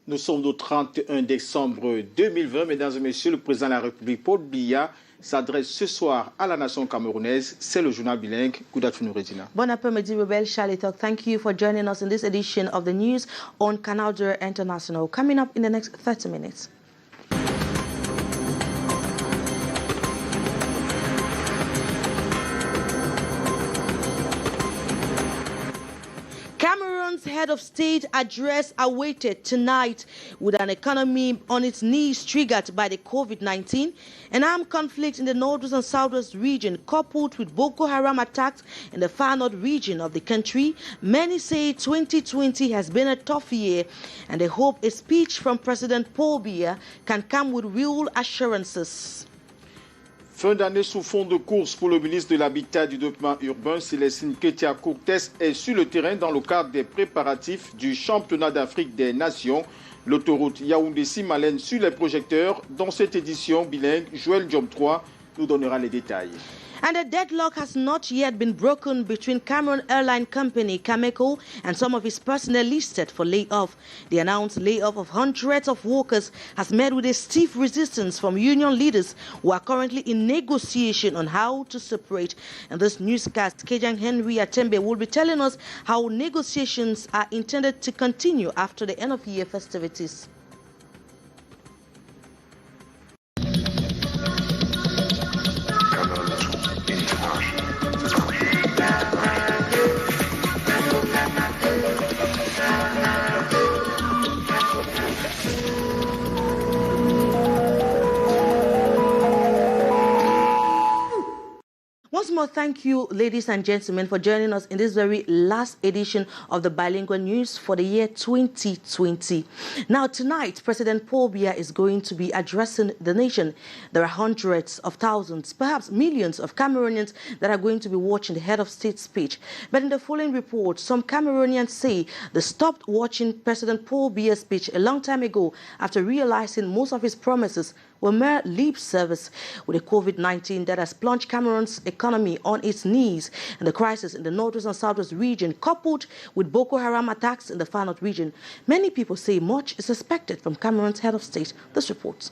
Nous sommes au 31 décembre 2020. Mesdames et messieurs, le président de la République, Paul Biya, s'adresse ce soir à la nation camerounaise. C'est le journal bilingue. Good afternoon, Regina. Bon après-midi, Rebel Charlie Talk. Thank you for joining us in this edition of the news on Canal International. Coming up in the next 30 minutes. Cameroon's head of state address awaited tonight with an economy on its knees triggered by the COVID-19. An armed conflict in the northwest and southwest region coupled with Boko Haram attacks in the far north region of the country. Many say 2020 has been a tough year and they hope a speech from President Paul Biya can come with real assurances. Fin d'année sous fond de course pour le ministre de l'Habitat et du Développement urbain, Célestine Ketia-Courtes, est sur le terrain dans le cadre des préparatifs du championnat d'Afrique des Nations. L'autoroute Yaoundé-Simalène sur les projecteurs. Dans cette édition bilingue, Joël Diom 3 nous donnera les détails. And the deadlock has not yet been broken between Cameroon airline company Cameco and some of its personnel listed for layoff. The announced layoff of hundreds of workers has met with a stiff resistance from union leaders who are currently in negotiation on how to separate. In this newscast, Kejang Henry Atembe will be telling us how negotiations are intended to continue after the end of year festivities. Once more, thank you, ladies and gentlemen, for joining us in this very last edition of the Bilingual News for the year 2020. Now, tonight, President Paul Biya is going to be addressing the nation. There are hundreds of thousands, perhaps millions of Cameroonians that are going to be watching the head of state speech. But in the following report, some Cameroonians say they stopped watching President Paul Biya's speech a long time ago after realizing most of his promises were mere lip service. With the COVID-19 that has plunged Cameroon's economy on its knees and the crisis in the northwest and southwest region coupled with Boko Haram attacks in the far north region, many people say much is expected from Cameroon's head of state. This report.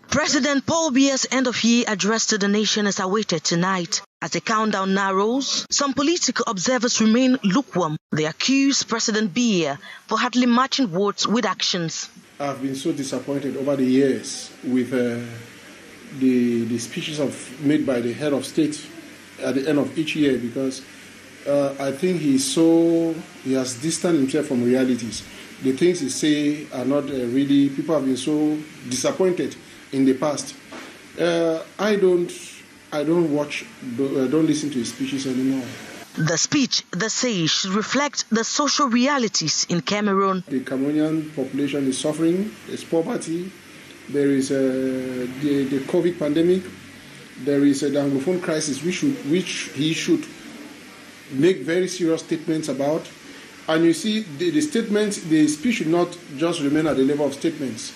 President Paul Biya's end-of-year address to the nation is awaited tonight. As the countdown narrows, some political observers remain lukewarm. They accuse President Biya for hardly matching words with actions. I've been so disappointed over the years with the speeches made by the head of state at the end of each year, because I think he has distanced himself from realities. The things he say are not really. People have been so disappointed in the past. I don't listen to his speeches anymore. The speech, they say, should reflect the social realities in Cameroon. The Cameroonian population is suffering. There's poverty. There is the COVID pandemic. There is a Anglophone crisis which he should make very serious statements about. And you see, the speech should not just remain at the level of statements.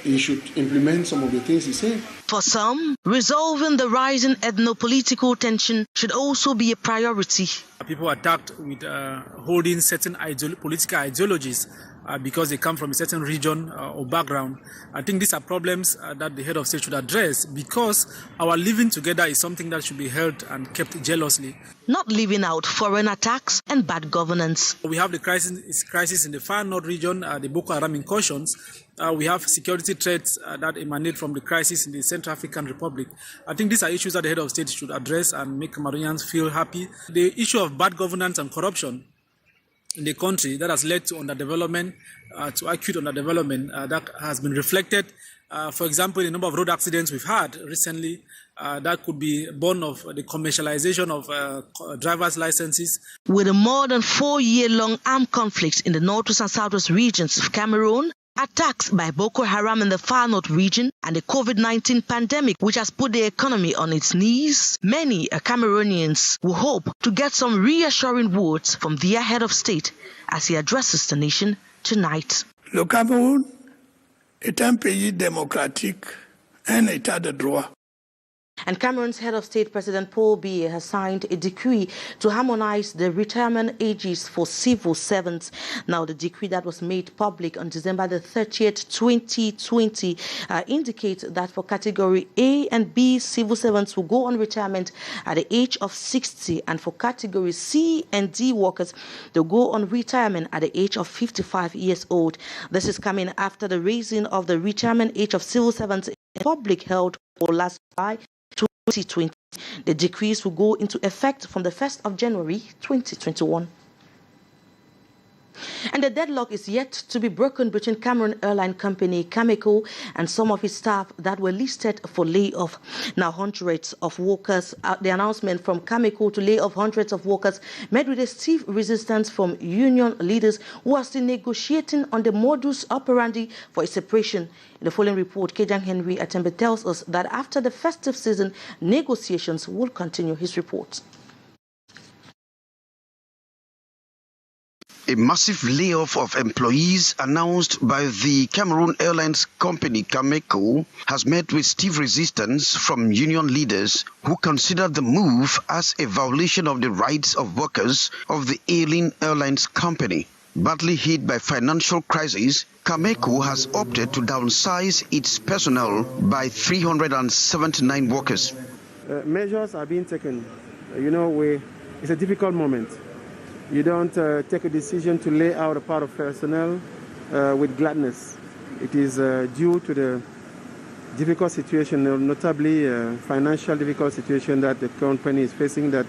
He should implement some of the things he said. For some, resolving the rising ethno-political tension should also be a priority. People are attacked with holding certain political ideologies because they come from a certain region or background. I think these are problems that the head of state should address, because our living together is something that should be held and kept jealously. Not leaving out foreign attacks and bad governance. We have the crisis in the far north region, the Boko Haram incursions. We have security threats that emanate from the crisis in the Central African Republic. I think these are issues that the head of state should address and make Cameroonians feel happy. The issue of bad governance and corruption in the country that has led to underdevelopment, to acute underdevelopment, that has been reflected. For example, in the number of road accidents we've had recently, that could be born of the commercialization of driver's licenses. With a more than 4-year-long armed conflict in the northwest and southwest regions of Cameroon, attacks by Boko Haram in the far north region, and the COVID-19 pandemic which has put the economy on its knees, many Cameroonians will hope to get some reassuring words from their head of state as he addresses the nation tonight. Le Cameroun est un pays démocratique, un état de droit. And Cameroon's head of state, President Paul Biya, has signed a decree to harmonize the retirement ages for civil servants. Now, the decree that was made public on December the 30th, 2020, indicates that for category A and B, civil servants will go on retirement at the age of 60, and for category C and D workers, they'll go on retirement at the age of 55 years old. This is coming after the raising of the retirement age of civil servants in public held for last July 2020. The decrees will go into effect from the 1st of January 2021. And the deadlock is yet to be broken between Cameroon airline company Cameco and some of its staff that were listed for layoff. Now, hundreds of workers, the announcement from Cameco to lay off hundreds of workers met with a stiff resistance from union leaders who are still negotiating on the modus operandi for a separation. In the following report, Kejang Henry Atembe tells us that after the festive season, negotiations will continue. His report. A massive layoff of employees announced by the Cameroon Airlines company Cameco has met with stiff resistance from union leaders who consider the move as a violation of the rights of workers of the ailing airlines company. Badly hit by financial crisis, Cameco has opted to downsize its personnel by 379 workers. Measures are being taken. It's a difficult moment. You don't take a decision to lay out a part of personnel with gladness. It is due to the difficult situation, notably financial difficult situation that the company is facing, that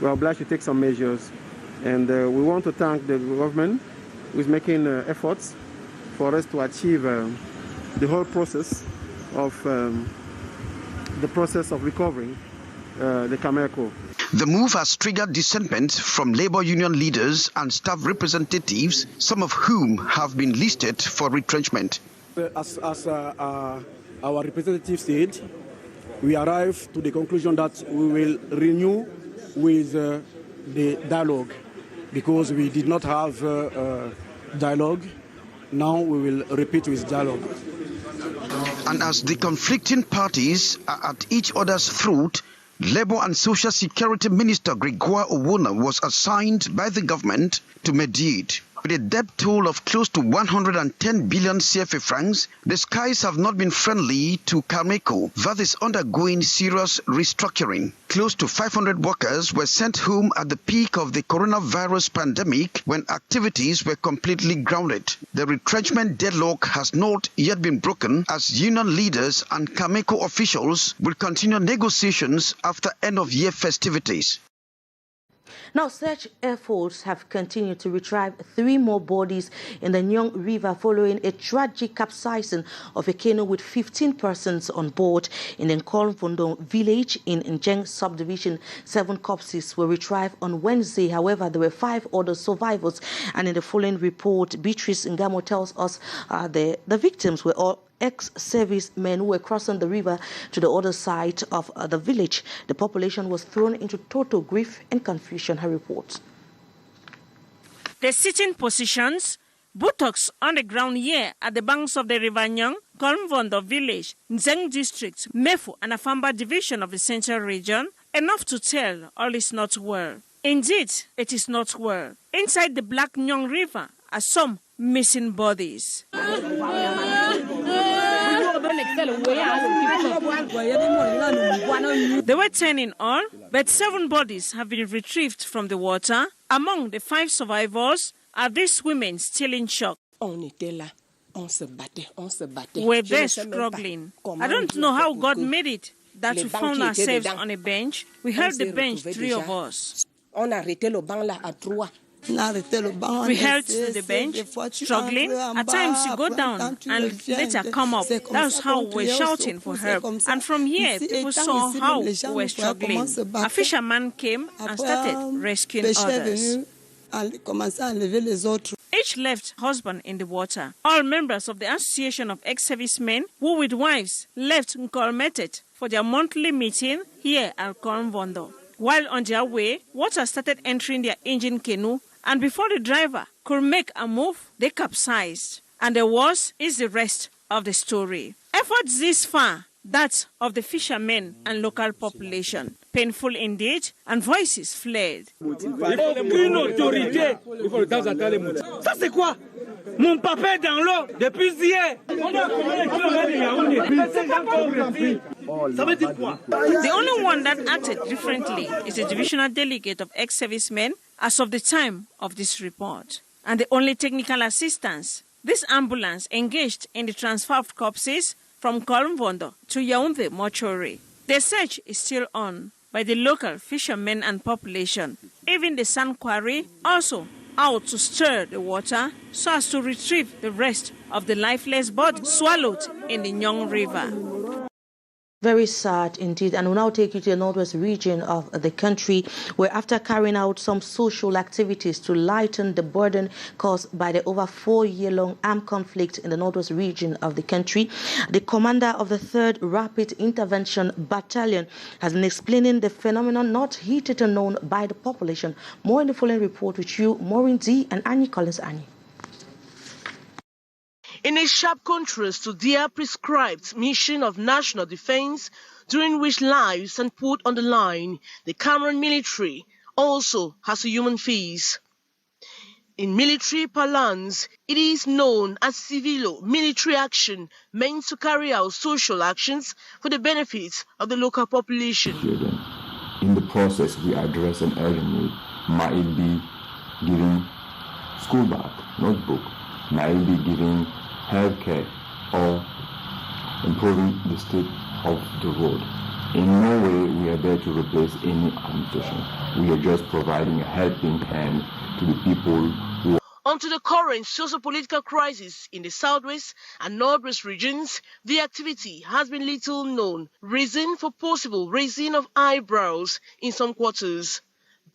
we're obliged to take some measures. And we want to thank the government who is making efforts for us to achieve the whole process of recovering the Cameco. The move has triggered dissentment from labor union leaders and staff representatives, some of whom have been listed for retrenchment. As our representative said, we arrived to the conclusion that we will renew with the dialogue, because we did not have dialogue. Now we will repeat with dialogue. And as the conflicting parties are at each other's throat, Labour and Social Security Minister Gregoire Owona was assigned by the government to mediate. With a debt toll of close to 110 billion CFA francs, the skies have not been friendly to Cameco, that is undergoing serious restructuring. Close to 500 workers were sent home at the peak of the coronavirus pandemic when activities were completely grounded. The retrenchment deadlock has not yet been broken, as union leaders and Cameco officials will continue negotiations after end-of-year festivities. Now, search efforts have continued to retrieve 3 more bodies in the Nyong River following a tragic capsizing of a canoe with 15 persons on board in the Nkolvondo village in Njeng subdivision. 7 corpses were retrieved on Wednesday. However, there were 5 other survivors. And in the following report, Beatrice Ngamo tells us the victims were all ex-servicemen who were crossing the river to the other side of the village. The population was thrown into total grief and confusion. Her report. The sitting positions, buttocks on the ground here at the banks of the River Nyong, Kolmvondo village, Nzeng district, Mefu and Afamba division of the central region, enough to tell all is not well. Indeed, it is not well. Inside the Black Nyong River are some missing bodies. There were 10 in all, but 7 bodies have been retrieved from the water. Among the 5 survivors are these women still in shock. We're there struggling. I don't know how God made it that we found ourselves on a bench. We held the bench, 3 of us. We held the bench, struggling. At times you go down and later come up. That's how we're shouting for help. And from here, people saw how we were struggling. A fisherman came and started rescuing others. Each left husband in the water. All members of the Association of Ex-Servicemen who with wives left Nkolmetet for their monthly meeting here at Kolmvondo. While on their way, water started entering their engine canoe, and before the driver could make a move, they capsized. And the worst is the rest of the story. Efforts this far that of the fishermen and local population. Painful indeed, and voices fled. Aucune autorité. Ça c'est quoi? Mon papa est dans l'eau depuis hier. The only one that acted differently is the divisional delegate of ex-servicemen as of the time of this report. And the only technical assistance, this ambulance engaged in the transfer of corpses from Kolmvondo to Yaoundé mortuary. The search is still on by the local fishermen and population. Even the sand quarry also out to stir the water so as to retrieve the rest of the lifeless body swallowed in the Nyong River. Very sad indeed, and we'll now take you to the northwest region of the country, where after carrying out some social activities to lighten the burden caused by the over 4-year-long armed conflict in the northwest region of the country, the commander of the 3rd Rapid Intervention Battalion has been explaining the phenomenon not hitherto known by the population. More in the following report with you, Maureen D. and Annie Collins. Annie. In a sharp contrast to their prescribed mission of national defense, during which lives are put on the line, the Cameroon military also has a human face. In military parlance, it is known as civilo-military action meant to carry out social actions for the benefit of the local population. In the process, we address an early need. Might it be giving school bag, notebook, might it be giving healthcare or improving the state of the road. In no way we are there to replace any administration. We are just providing a helping hand to the people who are. Onto the current socio-political crisis in the southwest and northwest regions, the activity has been little known, reason for possible raising of eyebrows in some quarters.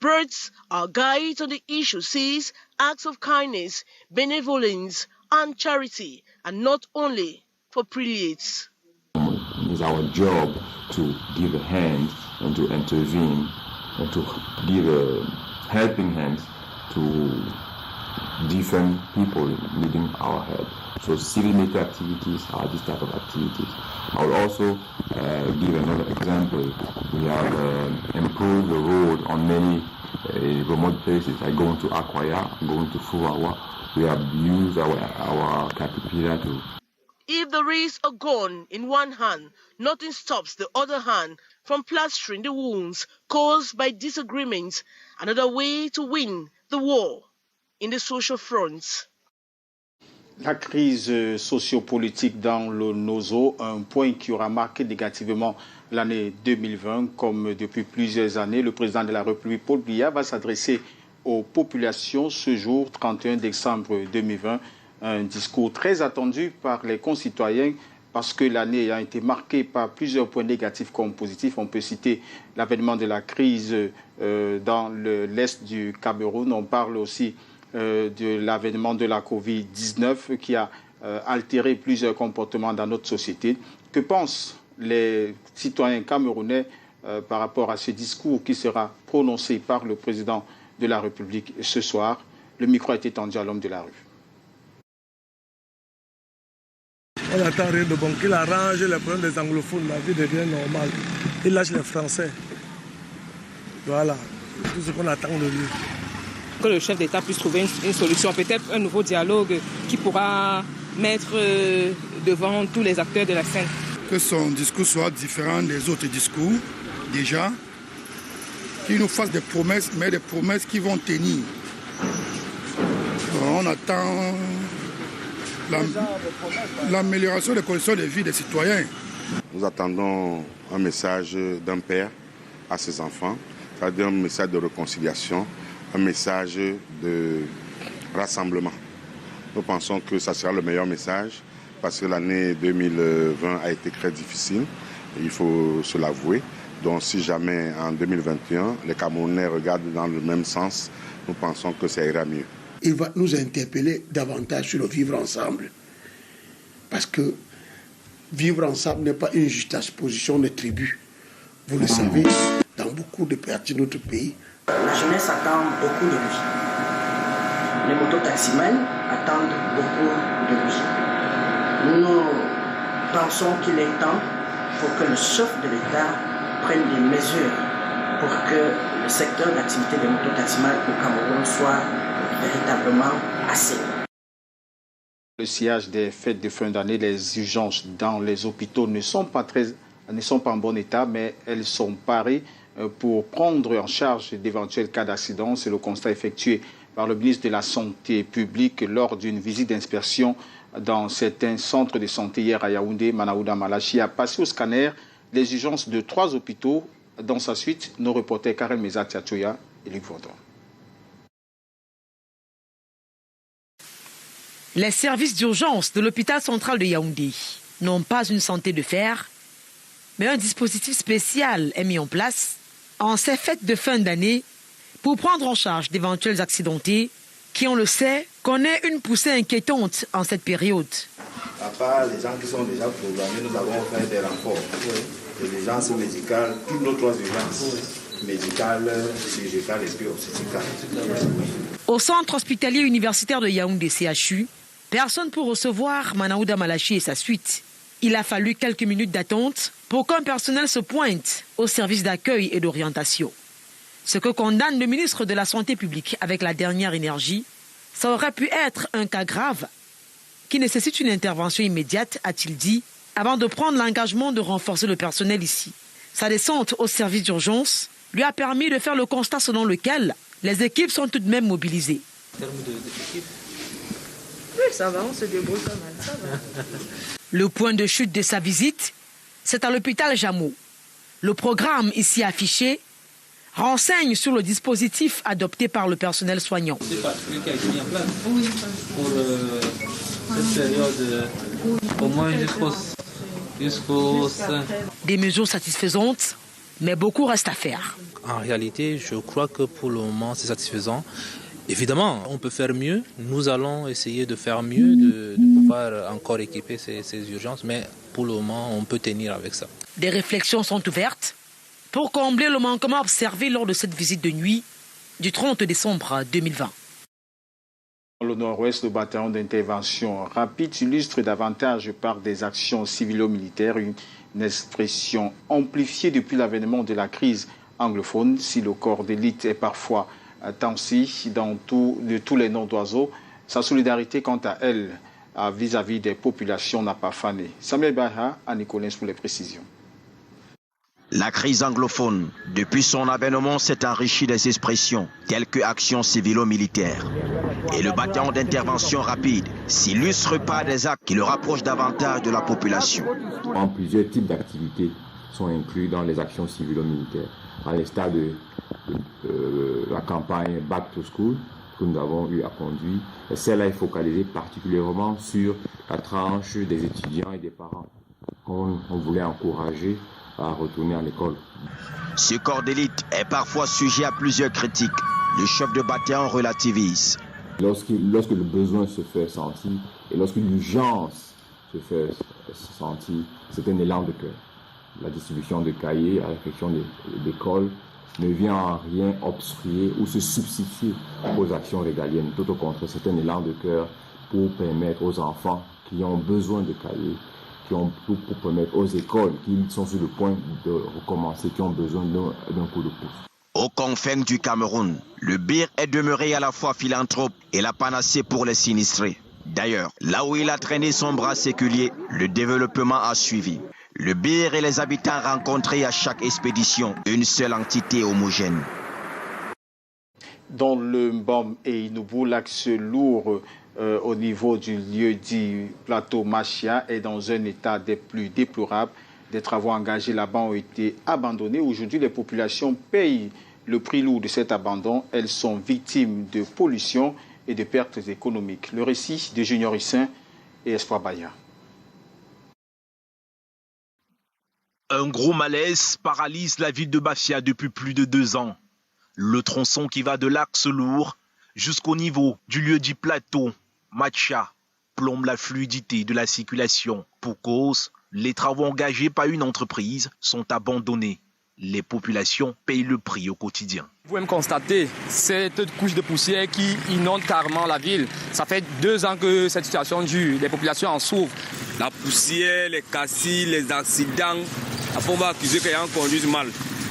Birds, our guide on the issue, says acts of kindness, benevolence, and charity, and not only for prelates. It's our job to give a hand and to intervene and to give a helping hand to different people needing our help. So civil military activities are this type of activities. I will also give another example. We have improved the road on many remote places, like going to Akwaya, going to Fuwawa. We have used our caterpillar to. If there is a gun in one hand, nothing stops the other hand from plastering the wounds caused by disagreements. Another way to win the war in the social front. La crise sociopolitique dans le NOZO, un point qui aura marqué négativement l'année 2020, comme depuis plusieurs années. Le président de la République, Paul Biya, va s'adresser aux populations ce jour, 31 décembre 2020. Un discours très attendu par les concitoyens parce que l'année a été marquée par plusieurs points négatifs comme positifs. On peut citer l'avènement de la crise dans l'est du Cameroun. On parle aussi de l'avènement de la Covid-19 qui a altéré plusieurs comportements dans notre société. Que pensent les citoyens camerounais par rapport à ce discours qui sera prononcé par le président de la République ce soir? Le micro a été tendu à l'homme de la rue. On attend rien de bon, qu'il arrange les problèmes des anglophones, la vie devient normale. Il lâche les Français. Voilà, tout ce qu'on attend de lui. Que le chef d'État puisse trouver une solution, peut-être un nouveau dialogue qui pourra mettre devant tous les acteurs de la scène. Que son discours soit différent des autres discours, déjà. Qu'il nous fasse des promesses, mais des promesses qui vont tenir. On attend l'amélioration des conditions de vie des citoyens. Nous attendons un message d'un père à ses enfants, c'est-à-dire un message de réconciliation, un message de rassemblement. Nous pensons que ça sera le meilleur message parce que l'année 2020 a été très difficile, il faut se l'avouer. Donc si jamais en 2021, les Camerounais regardent dans le même sens, nous pensons que ça ira mieux. Il va nous interpeller davantage sur le vivre ensemble. Parce que vivre ensemble n'est pas une juxtaposition de tribus. Vous le savez, dans beaucoup de parties de notre pays. La jeunesse attend beaucoup de lui. Les mototaximens attendent beaucoup de lui. Nous pensons qu'il est temps faut que le chef de l'État prenne des mesures pour que le secteur d'activité des mototaximans au Cameroun soit véritablement assaini. Le sillage des fêtes de fin d'année, les urgences dans les hôpitaux ne sont pas en bon état, mais elles sont parées pour prendre en charge d'éventuels cas d'accident. C'est le constat effectué par le ministre de la Santé publique lors d'une visite d'inspection dans certains centres de santé hier à Yaoundé. Manaouda Malachi a passé au scanner les urgences de 3 hôpitaux. Dans sa suite, nos reporters Karel Meza Tiatoya et Luc Vaudran. Les services d'urgence de l'hôpital central de Yaoundé n'ont pas une santé de fer, mais un dispositif spécial est mis en place en ces fêtes de fin d'année pour prendre en charge d'éventuels accidentés qui, on le sait, connaît une poussée inquiétante en cette période. À part les gens qui sont déjà programmés, nous avons fait des renforts de l'urgence médicale, toutes nos 3 urgences médicales, chirurgicales et obstétricales. Au centre hospitalier universitaire de Yaoundé CHU, personne pour recevoir Manaouda Malachi et sa suite. Il a fallu quelques minutes d'attente pour qu'un personnel se pointe au service d'accueil et d'orientation. Ce que condamne le ministre de la Santé publique avec la dernière énergie, ça aurait pu être un cas grave qui nécessite une intervention immédiate, a-t-il dit, avant de prendre l'engagement de renforcer le personnel ici. Sa descente au service d'urgence lui a permis de faire le constat selon lequel les équipes sont tout de même mobilisées. En termes d'équipe, oui, ça va, on se débrouille pas mal, ça va. Le point de chute de sa visite, c'est à l'hôpital Jameau. Le programme ici affiché renseigne sur le dispositif adopté par le personnel soignant. C'est particulier qui a été mis en place pour cette période, au moins jusqu'au 5. Des mesures satisfaisantes, mais beaucoup reste à faire. En réalité, je crois que pour le moment, c'est satisfaisant. Évidemment, on peut faire mieux. Nous allons essayer de faire mieux, de pouvoir encore équiper ces urgences, mais pour le moment, on peut tenir avec ça. Des réflexions sont ouvertes pour combler le manquement observé lors de cette visite de nuit du 30 décembre 2020. Dans le nord-ouest, le bataillon d'intervention rapide s'illustre davantage par des actions civilo-militaires, une expression amplifiée depuis l'avènement de la crise anglophone. Si le corps d'élite est parfois tensé de tous les noms d'oiseaux, sa solidarité quant à elle vis-à-vis des populations n'a pas fané. Samuel Baha à Nicolas pour les précisions. La crise anglophone, depuis son avènement, s'est enrichie des expressions telles que actions civilo-militaires. Et le bataillon d'intervention rapide s'illustre par des actes qui le rapprochent davantage de la population. Plusieurs types d'activités sont inclus dans les actions civilo-militaires, à l'instar de la campagne Back to School que nous avons eu à conduire. Celle-là est focalisée particulièrement sur la tranche des étudiants et des parents qu'on voulait encourager à retourner à l'école. Ce corps d'élite est parfois sujet à plusieurs critiques. Le chef de bataillon relativise. Lorsque le besoin se fait sentir et lorsque l'urgence se fait sentir, c'est un élan de cœur. La distribution de cahiers, la réflexion d'école ne vient en rien obstruer ou se substituer aux actions régaliennes. Tout au contraire, c'est un élan de cœur pour permettre aux enfants qui ont besoin de cahiers, pour permettre aux écoles qui sont sur le point de recommencer, qui ont besoin d'un coup de pouce. Aux confins du Cameroun, le BIR est demeuré à la fois philanthrope et la panacée pour les sinistrés. D'ailleurs, là où il a traîné son bras séculier, le développement a suivi. Le BIR et les habitants rencontrés à chaque expédition, une seule entité homogène. Dans le Mbom et Inoubou, l'axe lourd au niveau du lieu dit plateau Machia est dans un état des plus déplorables. Des travaux engagés là-bas ont été abandonnés. Aujourd'hui, les populations payent le prix lourd de cet abandon. Elles sont victimes de pollution et de pertes économiques. Le récit de Junior Hussin et Espoir Baya. Un gros malaise paralyse la ville de Bafia depuis plus de 2 ans. Le tronçon qui va de l'axe lourd jusqu'au niveau du lieu du plateau Macha plombe la fluidité de la circulation. Pour cause, les travaux engagés par une entreprise sont abandonnés. Les populations payent le prix au quotidien. Vous pouvez me constater cette couche de poussière qui inonde carrément la ville. Ça fait 2 ans que cette situation dure, les populations en souffrent. La poussière, les cassis, les accidents, Après, on va accuser qu'il y a un conduit mal.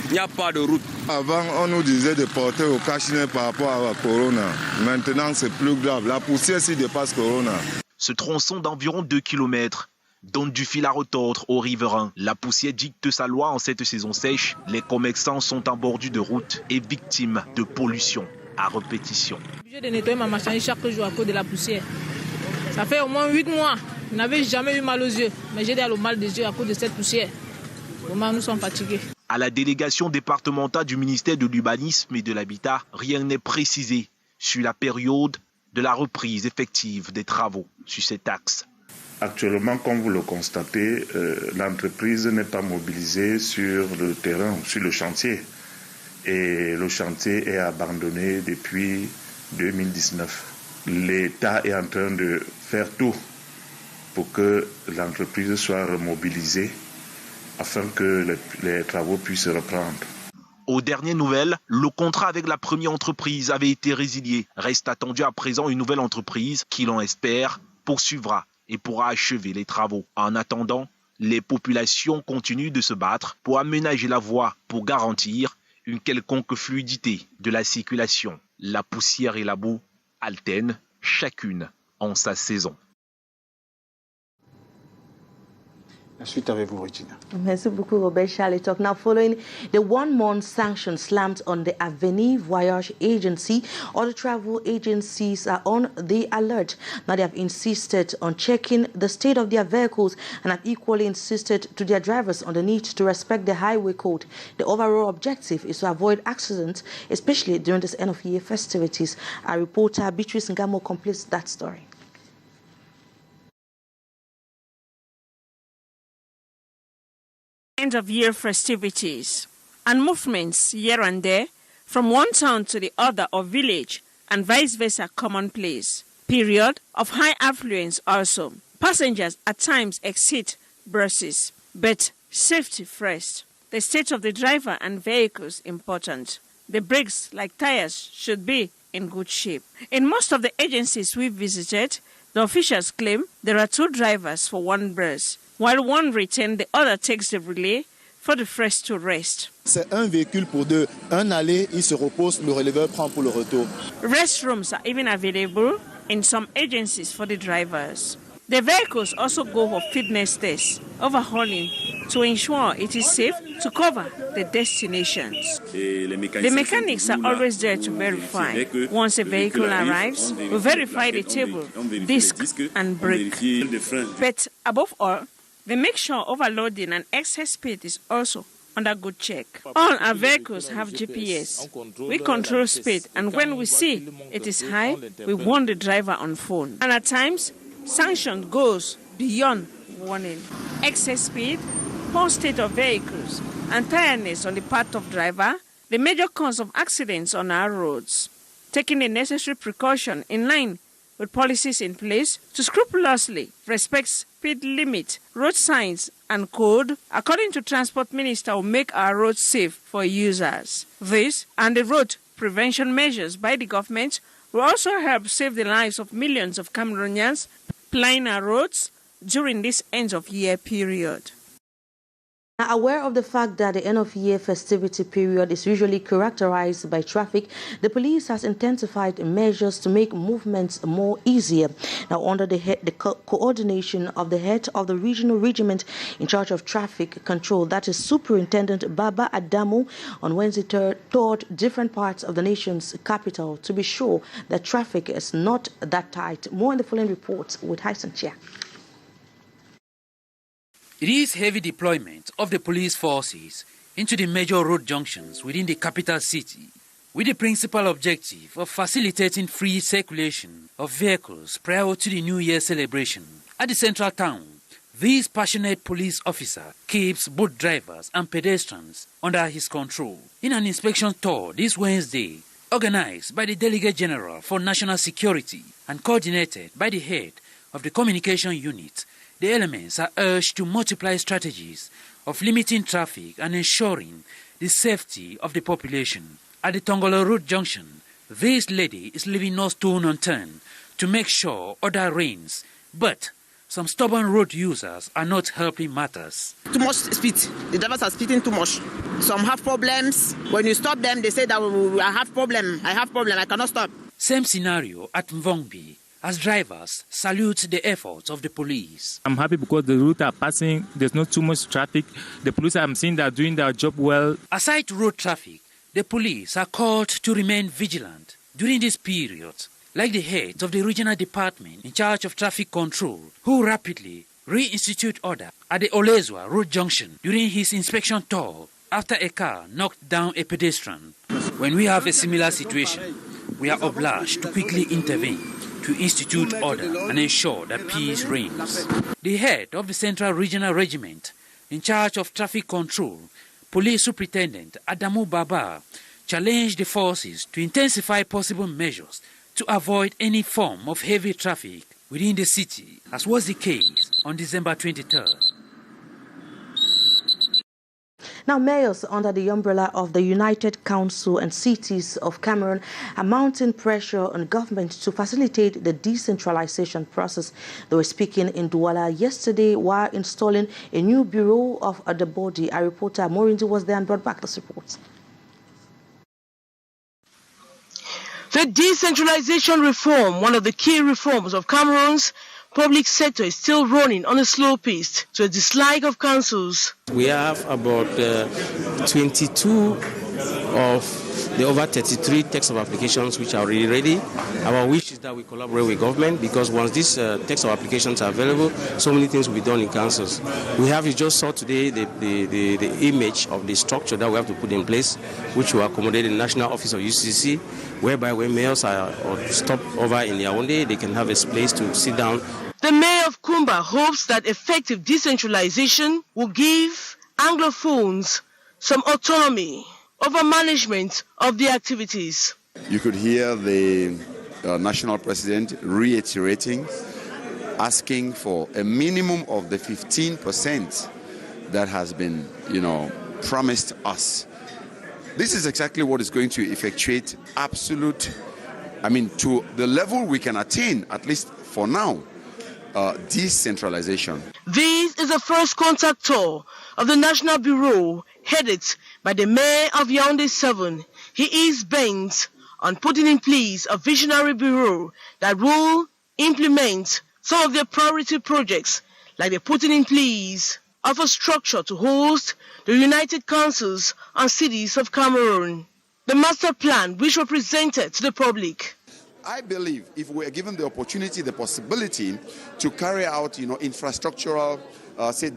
Il n'y a pas de route. Avant, on nous disait de porter au cache-nez par rapport à la corona. Maintenant, c'est plus grave. La poussière s'y dépasse corona. Ce tronçon d'environ 2 km donne du fil à retordre aux riverains. La poussière dicte sa loi en cette saison sèche. Les commerçants sont en bordure de route et victimes de pollution à répétition. Je suis obligé de nettoyer ma machine chaque jour à cause de la poussière. Ça fait au moins 8 mois. Je n'avais jamais eu mal aux yeux. Mais j'ai le mal des yeux à cause de cette poussière. Vraiment, nous sommes fatigués. À la délégation départementale du ministère de l'Urbanisme et de l'Habitat, rien n'est précisé sur la période de la reprise effective des travaux sur cet axe. Actuellement, comme vous le constatez, l'entreprise n'est pas mobilisée sur le terrain, sur le chantier. Et le chantier est abandonné depuis 2019. L'État est en train de faire tout pour que l'entreprise soit remobilisée afin que les travaux puissent reprendre. Aux dernières nouvelles, le contrat avec la première entreprise avait été résilié. Reste attendu à présent une nouvelle entreprise qui, l'on espère, poursuivra et pourra achever les travaux. En attendant, les populations continuent de se battre pour aménager la voie pour garantir une quelconque fluidité de la circulation. La poussière et la boue alternent, chacune en sa saison. Ensuite, avec vous, Regina. Merci beaucoup, Robert Charlie Talk. Now, following the one-month sanction slammed on the Avenue Voyage Agency, other travel agencies are on the alert. Now, they have insisted on checking the state of their vehicles and have equally insisted to their drivers on the need to respect the highway code. The overall objective is to avoid accidents, especially during this end-of-year festivities. Our reporter, Beatrice Ngamo, completes that story. End-of-year festivities and movements here and there from one town to the other or village and vice versa commonplace. Period of high affluence also. Passengers at times exceed buses, but safety first. The state of the driver and vehicles important. The brakes, like tires, should be in good shape. In most of the agencies we visited, the officials claim there are 2 drivers for 1 bus. While one returns, the other takes the relay for the first to rest. C'est un véhicule pour 2. Un aller, il se repose, le releveur prend pour le retour. Restrooms are even available in some agencies for the drivers. The vehicles also go for fitness tests, overhauling to ensure it is safe to cover the destinations. The mechanics are always there to verify. Once a vehicle arrives, we verify the table, disc and brake. But above all, they make sure overloading and excess speed is also under good check. All our vehicles have GPS. We control speed, and when we see it is high, we warn the driver on phone. And at times, sanction goes beyond warning. Excess speed, poor state of vehicles, and tiredness on the part of driver, the major cause of accidents on our roads. Taking the necessary precaution in line with policies in place to scrupulously respect speed limit, road signs, and code, according to Transport Minister, will make our roads safe for users. This and the road prevention measures by the government will also help save the lives of millions of Cameroonians plying our roads during this end-of-year period. Now, aware of the fact that the end-of-year festivity period is usually characterized by traffic, the police has intensified measures to make movements more easier. Now, under the coordination of the head of the regional regiment in charge of traffic control, that is Superintendent Baba Adamu, on Wednesday toured different parts of the nation's capital to be sure that traffic is not that tight. More in the following report with Hyson Chia. It is heavy deployment of the police forces into the major road junctions within the capital city, with the principal objective of facilitating free circulation of vehicles prior to the New Year celebration. At the central town, this passionate police officer keeps both drivers and pedestrians under his control. In an inspection tour this Wednesday, organized by the Delegate General for National Security and coordinated by the head of the communication unit, the elements are urged to multiply strategies of limiting traffic and ensuring the safety of the population. At the Tongolo Road Junction, this lady is leaving no stone unturned to make sure order reigns, but some stubborn road users are not helping matters. Too much speed. The drivers are speeding too much. Some have problems. When you stop them, they say that I have problem, I cannot stop. Same scenario at Mvongbi, as drivers salute the efforts of the police. I'm happy because the route are passing, there's not too much traffic. The police I'm seeing that are doing their job well. Aside road traffic, the police are called to remain vigilant during this period, like the head of the regional department in charge of traffic control, who rapidly reinstitute order at the Olezwa Road Junction during his inspection tour after a car knocked down a pedestrian. When we have a similar situation, we are obliged to quickly intervene to institute order and ensure that peace reigns. The head of the Central Regional Regiment in charge of traffic control, Police Superintendent Adamu Baba, challenged the forces to intensify possible measures to avoid any form of heavy traffic within the city, as was the case on December 23rd. Now, mayors under the umbrella of the United Council and Cities of Cameroon are mounting pressure on government to facilitate the decentralization process. They were speaking in Douala yesterday while installing a new bureau of the body. Our reporter Morinzi was there and brought back this report. The decentralization reform, one of the key reforms of Cameroon's public sector, is still running on a slow pace to a dislike of councils. We have about 22 of the over 33 text of applications which are already ready. Our wish is that we collaborate with government, because once these text of applications are available, so many things will be done in councils. We have just saw today the image of the structure that we have to put in place, which will accommodate the National Office of UCC, whereby when mayors are stop over in Yaoundé, they can have a place to sit down. The mayor of Kumba hopes that effective decentralization will give Anglophones some autonomy over management of the activities. You could hear the national president reiterating, asking for a minimum of the 15% that has been, promised us. This is exactly what is going to effectuate absolute, to the level we can attain, at least for now, decentralization. This is the first contact tour of the National Bureau, headed by the Mayor of Yaoundé 7. He is bent on putting in place a visionary bureau that will implement some of their priority projects, like the putting in place of a structure to host the United Councils and Cities of Cameroon. The master plan, which was presented to the public. I believe if we are given the opportunity, the possibility to carry out, infrastructural,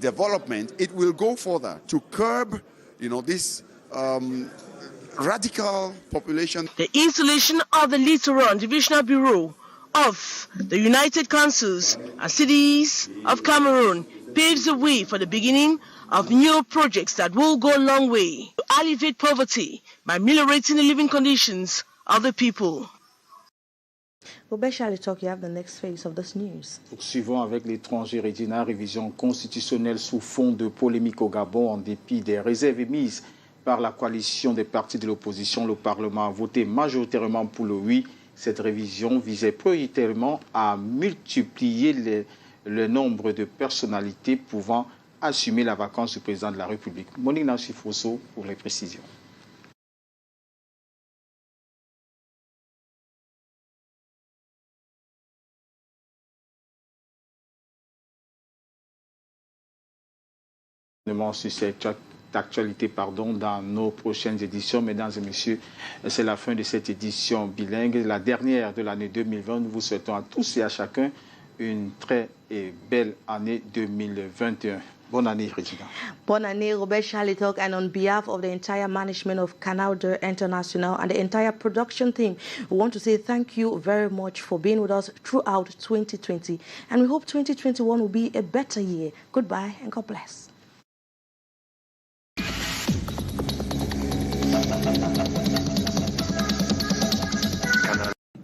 development, it will go further to curb, this radical population. The installation of the Littoral Divisional Bureau of the United Councils and Cities of Cameroon paves the way for the beginning of new projects that will go a long way to alleviate poverty by ameliorating the living conditions of the people. Robert Chalitok, you have the next phase of this news. Poursuivons avec l'étranger Regina, révision constitutionnelle sous fond de polémique au Gabon en dépit des réserves émises par la coalition des partis de l'opposition. Le Parlement a voté majoritairement pour le oui. Cette révision visait prioritairement à multiplier le nombre de personnalités pouvant assumer la vacance du président de la République. Monique Nancy-Fosso pour les précisions. Sur cette actualité dans nos prochaines éditions. Mesdames et messieurs, c'est la fin de cette édition bilingue, la dernière de l'année 2020. Nous vous souhaitons à tous et à chacun une très belle année 2021. Bonne année, Regina. Bonne année, Robert Chalitok, and on behalf of the entire management of Canal International and the entire production team, we want to say thank you very much for being with us throughout 2020, and we hope 2021 will be a better year. Goodbye and God bless.